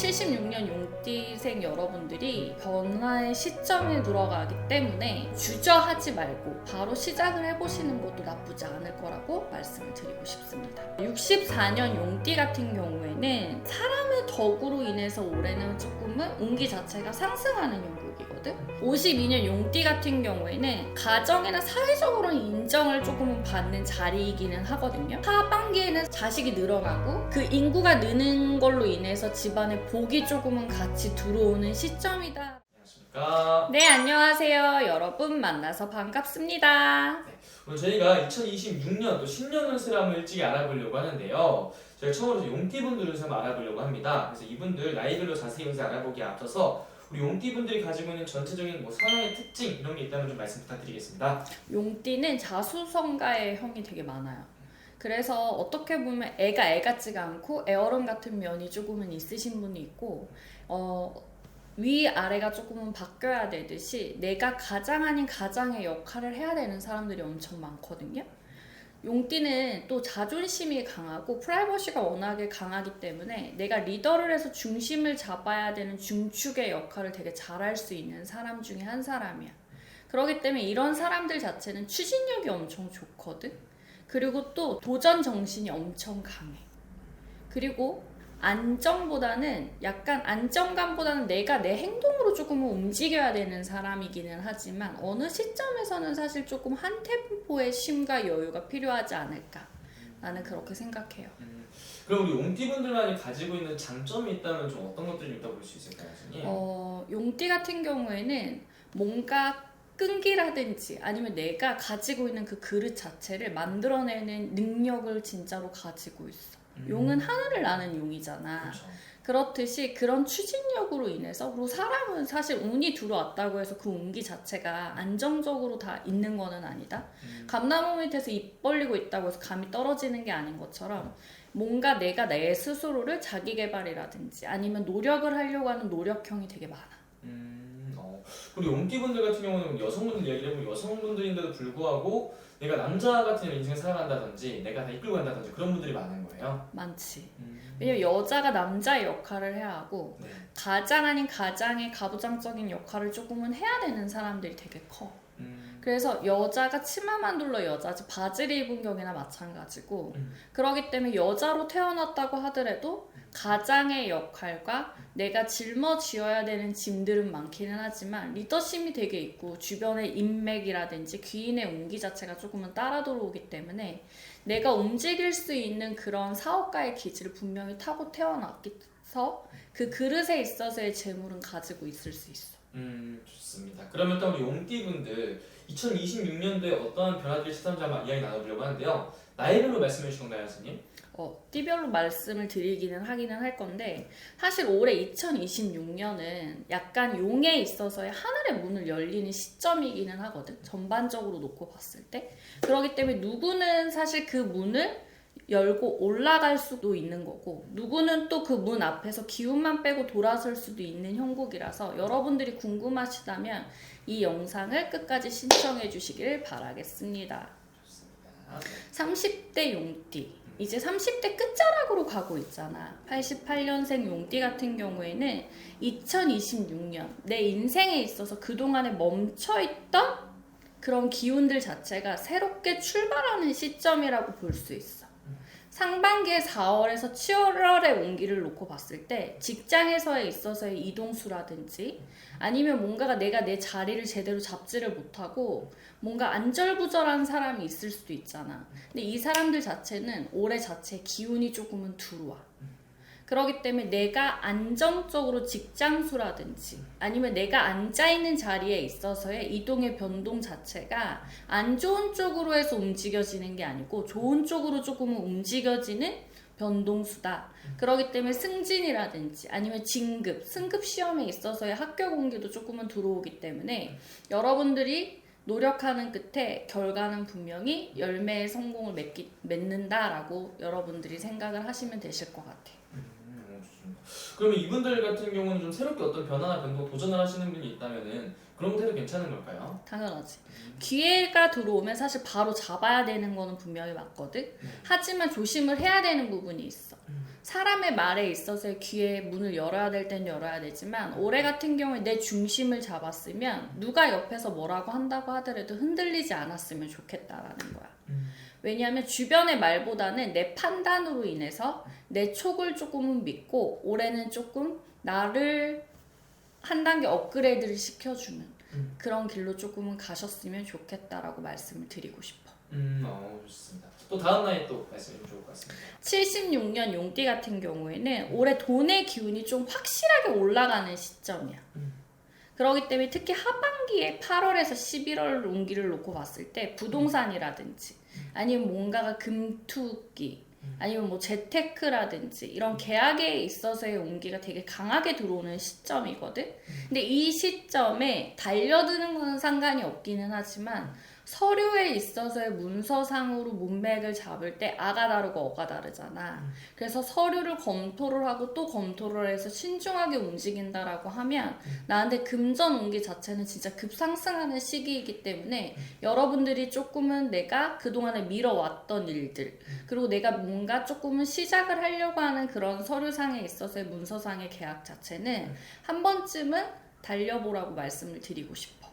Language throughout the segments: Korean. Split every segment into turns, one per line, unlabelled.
76년 용띠생 여러분들이 변화의 시점에 들어가기 때문에 주저하지 말고 바로 시작을 해보시는 것도 나쁘지 않을 거라고 말씀을 드리고 싶습니다. 64년 용띠 같은 경우에는 사람의 덕으로 인해서 올해는 조금은 운기 자체가 상승하는 형국이거든. 52년 용띠 같은 경우에는 가정이나 사회적으로는 인정을 조금은 받는 자리이기는 하거든요. 하반기에는 자식이 늘어나고 그 인구가 느는 걸로 인해서 집안에 복이 조금은 같이 들어오는 시점이다.
안녕하십니까.
네, 안녕하세요. 여러분 만나서 반갑습니다.
네, 오늘 저희가 2026년 또 신년 운세를 한번 일찍 알아보려고 하는데요. 저희가 처음으로 용띠분들 운세 한번 알아보려고 합니다. 그래서 이분들 나이별로 자세히 운세 알아보기에 앞서서 우리 용띠분들이 가지고 있는 전체적인 성향의 특징 이런 게 있다면 좀 말씀 부탁드리겠습니다.
용띠는 자수성가의 형이 되게 많아요. 그래서 어떻게 보면 애가 애 같지가 않고 애어른 같은 면이 조금은 있으신 분이 있고 위아래가 조금은 바뀌어야 되듯이 내가 가장 아닌 가장의 역할을 해야 되는 사람들이 엄청 많거든요. 용띠는 또 자존심이 강하고 프라이버시가 워낙에 강하기 때문에 내가 리더를 해서 중심을 잡아야 되는 중축의 역할을 되게 잘할 수 있는 사람 중에 한 사람이야. 그렇기 때문에 이런 사람들 자체는 추진력이 엄청 좋거든. 그리고 또 도전 정신이 엄청 강해. 그리고 안정보다는 약간 안정감보다는 내가 내 행동으로 조금은 움직여야 되는 사람이기는 하지만 어느 시점에서는 사실 조금 한 템포의 쉼과 여유가 필요하지 않을까 나는 그렇게 생각해요.
그럼 우리 용띠분들만이 가지고 있는 장점이 있다면 좀 어떤 것들이 있다고 볼 수 있을까요, 선생님?
용띠 같은 경우에는 뭔가 끈기라든지 아니면 내가 가지고 있는 그 그릇 자체를 만들어내는 능력을 진짜로 가지고 있어. 용은 하늘을 나는 용이잖아.
그렇죠.
그렇듯이 그런 추진력으로 인해서 그리고 사람은 사실 운이 들어왔다고 해서 그 운기 자체가 안정적으로 다 있는 거는 아니다. 감나무 밑에서 입 벌리고 있다고 해서 감이 떨어지는 게 아닌 것처럼 뭔가 내가 내 스스로를 자기 개발이라든지 아니면 노력을 하려고 하는 노력형이 되게 많아.
그리고 용띠분들 같은 경우는 여성분들 이야기를 해보면 여성분들인데도 불구하고 내가 남자 같은 인생을 살아간다든지 내가 다 이끌고 간다든지 그런 분들이 많은 거예요?
많지. 왜냐면 여자가 남자의 역할을 해야 하고
네.
가장 아닌 가장의 가부장적인 역할을 조금은 해야 되는 사람들이 되게 커. 그래서 여자가 치마만 둘러 여자지 바지를 입은 경우나 마찬가지고 그렇기 때문에 여자로 태어났다고 하더라도 가장의 역할과 내가 짊어지어야 되는 짐들은 많기는 하지만 리더십이 되게 있고 주변의 인맥이라든지 귀인의 운기 자체가 조금은 따라 들어오기 때문에 내가 움직일 수 있는 그런 사업가의 기질을 분명히 타고 태어났기서 그 그릇에 있어서의 재물은 가지고 있을 수 있어.
좋습니다. 그러면 또 우리 용띠분들 2026년도에 어떠한 변화들이 시선지 한번 이야기 나눠보려고 하는데요. 나이별로 말씀해 주신 건가요, 선생님?
띠별로 말씀을 드리기는 하기는 할 건데 사실 올해 2026년은 약간 용에 있어서의 하늘의 문을 열리는 시점이기는 하거든. 전반적으로 놓고 봤을 때. 그렇기 때문에 누구는 사실 그 문을 열고 올라갈 수도 있는 거고 누구는 또 그 문 앞에서 기운만 빼고 돌아설 수도 있는 형국이라서 여러분들이 궁금하시다면 이 영상을 끝까지 신청해 주시길 바라겠습니다.
좋습니다.
30대 용띠 이제 30대 끝자락으로 가고 있잖아. 88년생 용띠 같은 경우에는 2026년 내 인생에 있어서 그동안에 멈춰있던 그런 기운들 자체가 새롭게 출발하는 시점이라고 볼 수 있어. 상반기에 4월에서 7월의 온기를 놓고 봤을 때 직장에서에 있어서의 이동수라든지 아니면 뭔가가 내가 내 자리를 제대로 잡지를 못하고 뭔가 안절부절한 사람이 있을 수도 있잖아. 근데 이 사람들 자체는 올해 자체 기운이 조금은 들어와. 그렇기 때문에 내가 안정적으로 직장수라든지 아니면 내가 앉아있는 자리에 있어서의 이동의 변동 자체가 안 좋은 쪽으로 해서 움직여지는 게 아니고 좋은 쪽으로 조금은 움직여지는 변동수다. 그렇기 때문에 승진이라든지 아니면 진급, 승급 시험에 있어서의 합격 공기도 조금은 들어오기 때문에 여러분들이 노력하는 끝에 결과는 분명히 열매의 성공을 맺는다라고 여러분들이 생각을 하시면 되실 것 같아요.
그러면 이분들 같은 경우는 좀 새롭게 어떤 변화나 변동 도전을 하시는 분이 있다면은 그런 것도 괜찮은 걸까요?
당연하지. 기회가 들어오면 사실 바로 잡아야 되는 거는 분명히 맞거든. 하지만 조심을 해야 되는 부분이 있어. 사람의 말에 있어서의 귀에 문을 열어야 될 땐 열어야 되지만 올해 같은 경우에 내 중심을 잡았으면 누가 옆에서 뭐라고 한다고 하더라도 흔들리지 않았으면 좋겠다라는 거야. 왜냐하면 주변의 말보다는 내 판단으로 인해서 내 촉을 조금은 믿고 올해는 조금 나를 한 단계 업그레이드를 시켜주는 그런 길로 조금은 가셨으면 좋겠다라고 말씀을 드리고 싶어.
좋습니다. 또 다음 나이 또 말씀해 주면 좋을 것 같습니다.
76년 용띠 같은 경우에는 올해 돈의 기운이 좀 확실하게 올라가는 시점이야. 그렇기 때문에 특히 하반기에 8월에서 11월 운기를 놓고 봤을 때 부동산이라든지 아니면 뭔가가 금투기 아니면 뭐 재테크라든지 이런 계약에 있어서의 운기가 되게 강하게 들어오는 시점이거든. 근데 이 시점에 달려드는 건 상관이 없기는 하지만 서류에 있어서의 문서상으로 문맥을 잡을 때 아가 다르고 어가 다르잖아. 그래서 서류를 검토를 하고 또 검토를 해서 신중하게 움직인다라고 하면 나한테 금전 운기 자체는 진짜 급상승하는 시기이기 때문에 여러분들이 조금은 내가 그동안에 미뤄왔던 일들 그리고 내가 뭔가 조금은 시작을 하려고 하는 그런 서류상에 있어서의 문서상의 계약 자체는 한 번쯤은 달려보라고 말씀을 드리고 싶어.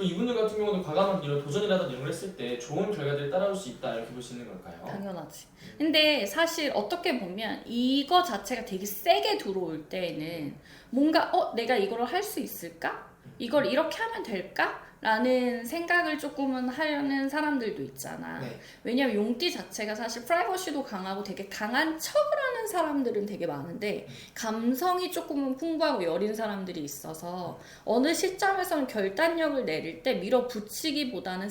이분들 같은 경우는 과감한 이런 도전이라든지 이런 걸 했을 때 좋은 결과들이 따라올 수 있다 이렇게 볼 수 있는 걸까요?
당연하지. 근데 사실 어떻게 보면 이거 자체가 되게 세게 들어올 때에는 뭔가 내가 이걸 할 수 있을까? 이걸 이렇게 하면 될까? 라는 생각을 조금은 하려는 사람들도 있잖아.
네.
왜냐면 용띠 자체가 사실 프라이버시도 강하고 되게 강한 척을 하는 사람들은 되게 많은데 감성이 조금은 풍부하고 여린 사람들이 있어서 어느 시점에서는 결단력을 내릴 때 밀어붙이기보다는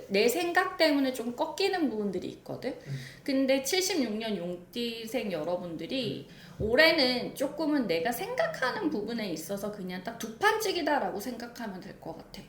내 생각 때문에 좀 꺾이는 부분들이 있거든. 근데 76년 용띠생 여러분들이 올해는 조금은 내가 생각하는 부분에 있어서 그냥 딱 두판찍이다라고 생각하면 될 것 같아.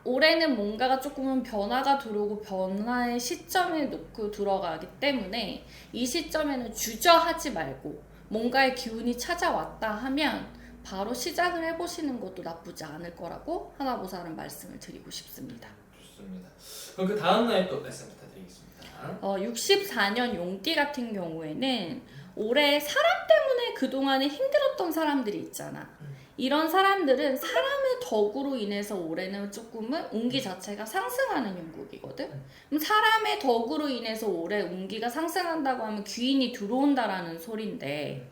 올해는 뭔가가 조금은 변화가 들어오고 변화의 시점에 놓고 들어가기 때문에 이 시점에는 주저하지 말고 뭔가의 기운이 찾아왔다 하면 바로 시작을 해보시는 것도 나쁘지 않을 거라고 하나보살은 말씀을 드리고 싶습니다.
좋습니다. 그럼 그 다음 나이 또 말씀 부탁드리겠습니다.
64년 용띠 같은 경우에는 올해 사람 때문에 그동안에 힘들었던 사람들이 있잖아. 이런 사람들은 사람의 덕으로 인해서 올해는 조금은 운기 자체가 상승하는 형국이거든. 그럼 사람의 덕으로 인해서 올해 운기가 상승한다고 하면 귀인이 들어온다라는 소린데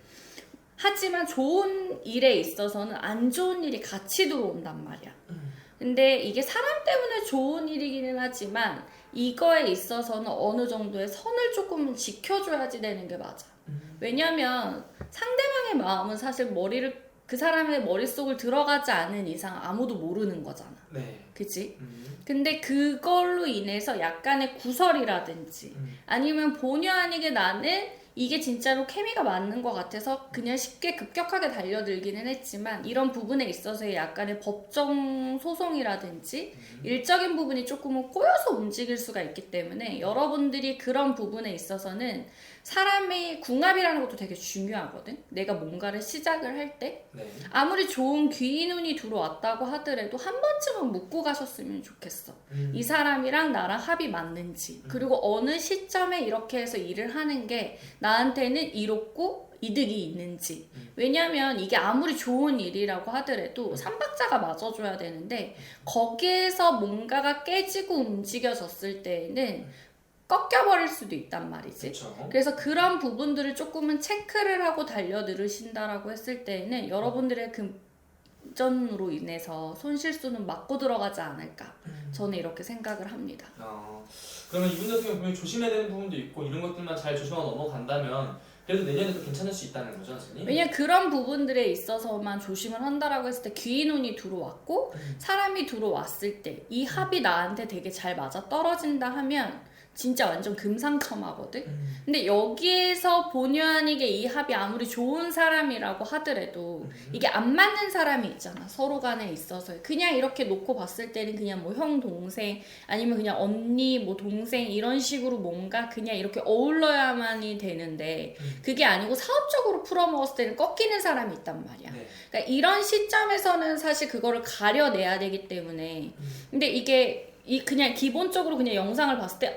하지만 좋은 일에 있어서는 안 좋은 일이 같이 들어온단 말이야. 근데 이게 사람 때문에 좋은 일이기는 하지만 이거에 있어서는 어느 정도의 선을 조금은 지켜줘야지 되는 게 맞아. 왜냐면 상대방의 마음은 사실 그 사람의 머릿속을 들어가지 않은 이상 아무도 모르는 거잖아.
네.
그치? 근데 그걸로 인해서 약간의 구설이라든지 아니면 본의 아니게 나는 이게 진짜로 케미가 맞는 것 같아서 그냥 쉽게 급격하게 달려들기는 했지만 이런 부분에 있어서의 약간의 법정 소송이라든지 일적인 부분이 조금은 꼬여서 움직일 수가 있기 때문에 여러분들이 그런 부분에 있어서는 사람의 궁합이라는 것도 되게 중요하거든. 내가 뭔가를 시작을 할 때
네.
아무리 좋은 귀인운이 들어왔다고 하더라도 한 번쯤은 묻고 가셨으면 좋겠어. 이 사람이랑 나랑 합이 맞는지 그리고 어느 시점에 이렇게 해서 일을 하는 게 나한테는 이롭고 이득이 있는지. 왜냐면 이게 아무리 좋은 일이라도 하더라도 삼박자가 맞아줘야 되는데 거기에서 뭔가가 깨지고 움직여졌을 때에는 꺾여버릴 수도 있단 말이지.
그쵸.
그래서 그런 부분들을 조금은 체크를 하고 달려들으신다라고 했을 때에는 여러분들의 금전으로 인해서 손실수는 막고 들어가지 않을까. 저는 이렇게 생각을 합니다.
그러면 이분 같은 경우 분명히 조심해야 되는 부분도 있고 이런 것들만 잘 조심하고 넘어간다면 그래도 내년에도 괜찮을 수 있다는 거죠, 선생님?
왜냐면 그런 부분들에 있어서만 조심을 한다라고 했을 때 귀인운이 들어왔고 사람이 들어왔을 때 이 합이 나한테 되게 잘 맞아 떨어진다 하면 진짜 완전 금상첨화거든. 근데 여기에서 본의 아니게 이 합이 아무리 좋은 사람이라고 하더라도 이게 안 맞는 사람이 있잖아. 서로 간에 있어서 그냥 이렇게 놓고 봤을 때는 그냥 뭐 형 동생 아니면 그냥 언니 뭐 동생 이런 식으로 뭔가 그냥 이렇게 어울러야만이 되는데 그게 아니고 사업적으로 풀어먹었을 때는 꺾이는 사람이 있단 말이야.
네.
그러니까 이런 시점에서는 사실 그거를 가려내야 되기 때문에 근데 이게 그냥 기본적으로 그냥 영상을 봤을 때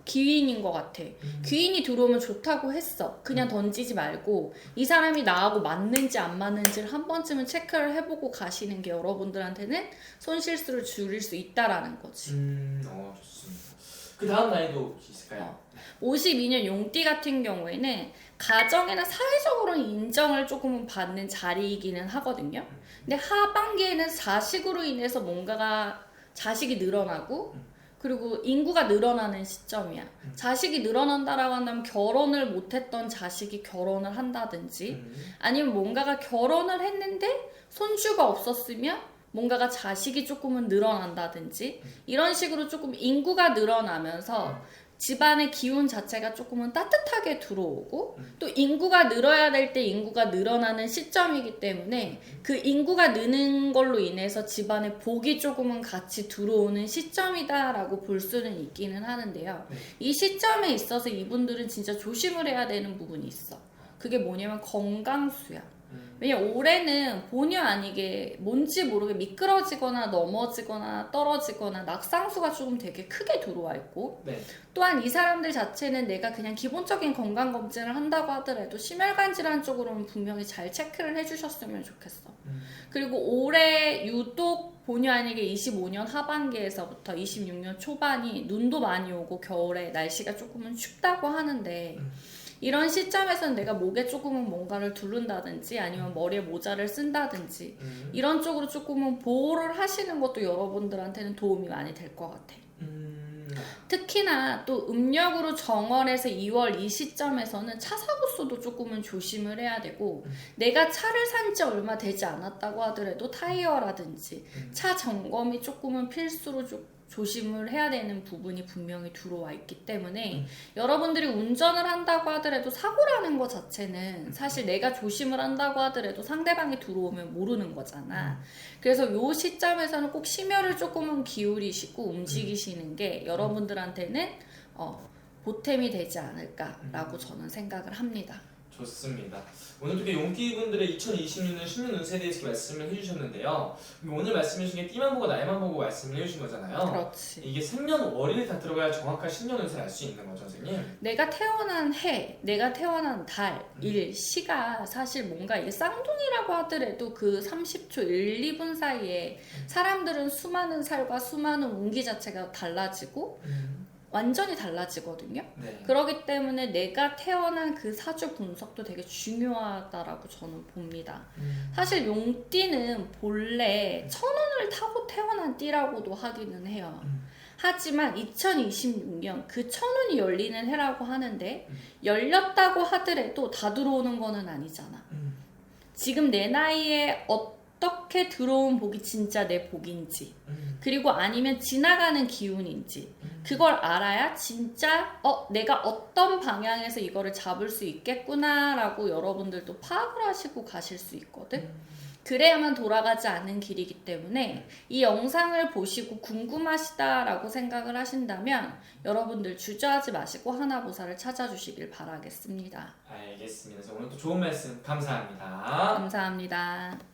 귀인인 것 같아. 귀인이 들어오면 좋다고 했어. 그냥 던지지 말고 이 사람이 나하고 맞는지 안 맞는지를 한 번쯤은 체크를 해보고 가시는 게 여러분들한테는 손실수를 줄일 수 있다라는 거지.
좋습니다. 그 다음 나이도 혹시 있을까요?
52년 용띠 같은 경우에는 가정이나 사회적으로는 인정을 조금은 받는 자리이기는 하거든요. 근데 하반기에는 자식으로 인해서 뭔가가 자식이 늘어나고 그리고 인구가 늘어나는 시점이야. 자식이 늘어난다라고 한다면 결혼을 못했던 자식이 결혼을 한다든지 아니면 뭔가가 결혼을 했는데 손주가 없었으면 뭔가가 자식이 조금은 늘어난다든지 이런 식으로 조금 인구가 늘어나면서 집안의 기운 자체가 조금은 따뜻하게 들어오고 또 인구가 늘어야 될 때 인구가 늘어나는 시점이기 때문에 그 인구가 느는 걸로 인해서 집안에 복이 조금은 같이 들어오는 시점이다라고 볼 수는 있기는 하는데요. 이 시점에 있어서 이분들은 진짜 조심을 해야 되는 부분이 있어. 그게 뭐냐면 건강수야. 왜냐면 올해는 본의 아니게 뭔지 모르게 미끄러지거나 넘어지거나 떨어지거나 낙상수가 조금 되게 크게 들어와 있고 또한 이 사람들 자체는 내가 그냥 기본적인 건강검진을 한다고 하더라도 심혈관 질환 쪽으로는 분명히 잘 체크를 해주셨으면 좋겠어. 그리고 올해 유독 본의 아니게 25년 하반기에서부터 26년 초반이 눈도 많이 오고 겨울에 날씨가 조금은 춥다고 하는데 이런 시점에서는 내가 목에 조금은 뭔가를 두른다든지 아니면 머리에 모자를 쓴다든지 이런 쪽으로 조금은 보호를 하시는 것도 여러분들한테는 도움이 많이 될 것 같아. 특히나 또 음력으로 정월에서 2월 이 시점에서는 차 사고 수도 조금은 조심을 해야 되고 내가 차를 산 지 얼마 되지 않았다고 하더라도 타이어라든지 차 점검이 조금은 필수로 조심을 해야 되는 부분이 분명히 들어와 있기 때문에 여러분들이 운전을 한다고 하더라도 사고라는 것 자체는 사실 내가 조심을 한다고 하더라도 상대방이 들어오면 모르는 거잖아. 그래서 이 시점에서는 꼭 심혈을 조금은 기울이시고 움직이시는 게 여러분들한테는 보탬이 되지 않을까라고 저는 생각을 합니다.
좋습니다. 오늘 이렇게 용띠분들의 2026년 신년 운세에 대해서 말씀을 해주셨는데요. 오늘 말씀해 주신 게 띠만 보고 나이만 보고 말씀을 해주신 거잖아요.
그렇지.
이게 생년월일이 다 들어가야 정확한 신년 운세를 알 수 있는 거죠, 선생님?
내가 태어난 해, 내가 태어난 달, 일, 시가 사실 뭔가 이게 쌍둥이라고 하더라도 그 30초 1, 2분 사이에 사람들은 수많은 살과 수많은 운기 자체가 달라지고 완전히 달라지거든요. 그렇기 때문에 내가 태어난 그 사주 분석도 되게 중요하다라고 저는 봅니다. 사실 용띠는 본래 천운을 타고 태어난 띠라고도 하기는 해요. 하지만 2026년 그 천운이 열리는 해라고 하는데 열렸다고 하더라도 다 들어오는 거는 아니잖아. 지금 내 나이에 어떻게 들어온 복이 진짜 내 복인지 그리고 아니면 지나가는 기운인지 그걸 알아야 진짜 내가 어떤 방향에서 이거를 잡을 수 있겠구나 라고 여러분들도 파악을 하시고 가실 수 있거든. 그래야만 돌아가지 않는 길이기 때문에 이 영상을 보시고 궁금하시다라고 생각을 하신다면 여러분들 주저하지 마시고 하나보살을 찾아주시길 바라겠습니다.
알겠습니다. 오늘 또 좋은 말씀 감사합니다.
감사합니다.